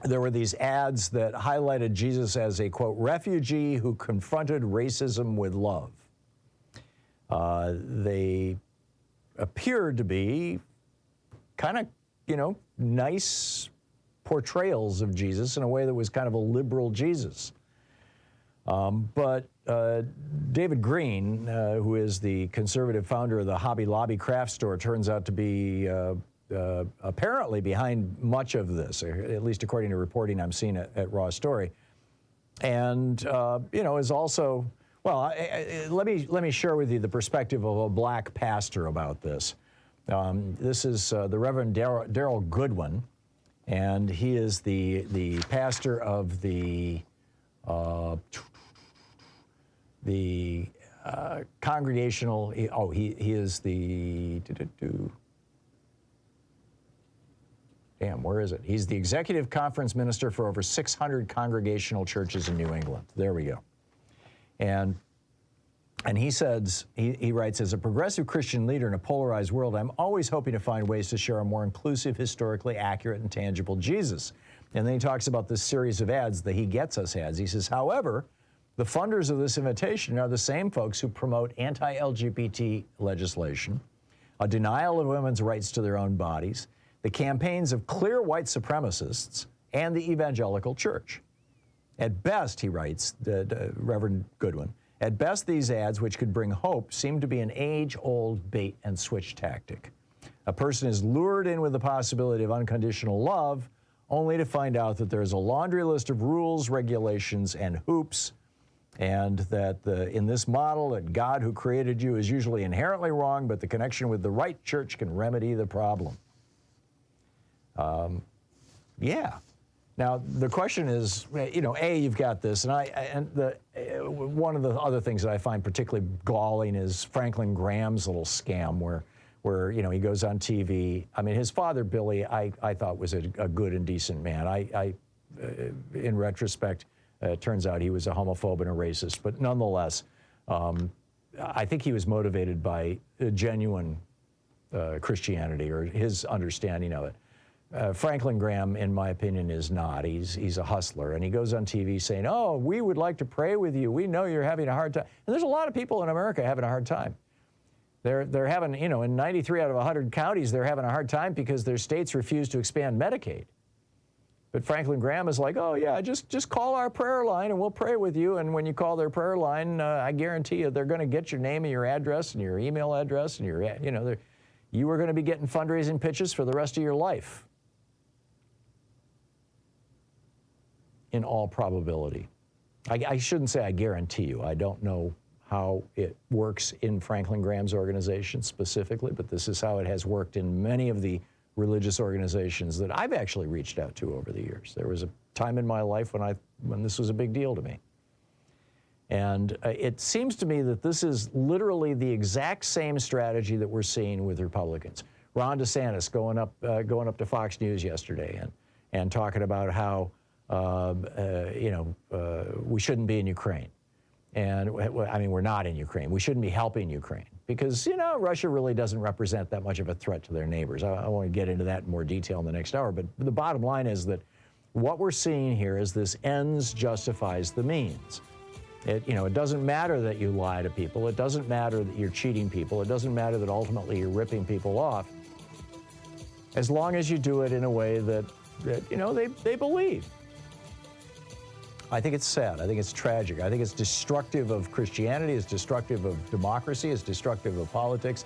there were these ads that highlighted Jesus as a, quote, refugee who confronted racism with love. They appeared to be kind of, nice portrayals of Jesus in a way that was kind of a liberal Jesus. But David Green, who is the conservative founder of the Hobby Lobby craft store, turns out to be apparently behind much of this, at least according to reporting I'm seeing at Raw Story. And, is also, well, let me share with you the perspective of a black pastor about this. This is the Reverend Darrell Goodwin, and he is the pastor of the congregational, he is the, damn, where is it? He's the executive conference minister for over 600 congregational churches in New England. There we go. And he says, he writes, as a progressive Christian leader in a polarized world, I'm always hoping to find ways to share a more inclusive, historically accurate, and tangible Jesus. And then he talks about this series of ads that he gets us ads. He says, however, the funders of this invitation are the same folks who promote anti-LGBT legislation, a denial of women's rights to their own bodies, the campaigns of clear white supremacists, and the evangelical church. At best, he writes, Reverend Goodwin, at best these ads, which could bring hope, seem to be an age-old bait-and-switch tactic. A person is lured in with the possibility of unconditional love, only to find out that there's a laundry list of rules, regulations, and hoops, and that in this model, that God who created you is usually inherently wrong, but the connection with the right church can remedy the problem. Yeah. Now, the question is, you've got this, and one of the other things that I find particularly galling is Franklin Graham's little scam where he goes on TV. I mean, his father, Billy, I thought was a good and decent man. In retrospect, it turns out he was a homophobe and a racist, but nonetheless, I think he was motivated by genuine Christianity or his understanding of it. Franklin Graham, in my opinion, is not. He's a hustler, and he goes on TV saying, oh, we would like to pray with you. We know you're having a hard time. And there's a lot of people in America having a hard time. They're having, in 93 out of 100 counties, they're having a hard time because their states refuse to expand Medicaid. But Franklin Graham is like, oh, yeah, just call our prayer line and we'll pray with you. And when you call their prayer line, I guarantee you they're going to get your name and your address and your email address and you are going to be getting fundraising pitches for the rest of your life. In all probability. I shouldn't say I guarantee you. I don't know how it works in Franklin Graham's organization specifically, but this is how it has worked in many of the religious organizations that I've actually reached out to over the years. There was a time in my life when this was a big deal to me. And it seems to me that this is literally the exact same strategy that we're seeing with Republicans. Ron DeSantis going up to Fox News yesterday and talking about how we shouldn't be in Ukraine. And I mean, we're not in Ukraine. We shouldn't be helping Ukraine because, Russia really doesn't represent that much of a threat to their neighbors. I want to get into that in more detail in the next hour. But the bottom line is that what we're seeing here is this ends justifies the means. It doesn't matter that you lie to people. It doesn't matter that you're cheating people. It doesn't matter that ultimately you're ripping people off. As long as you do it in a way that they believe. I think it's sad. I think it's tragic. I think it's destructive of Christianity. It's destructive of democracy. It's destructive of politics.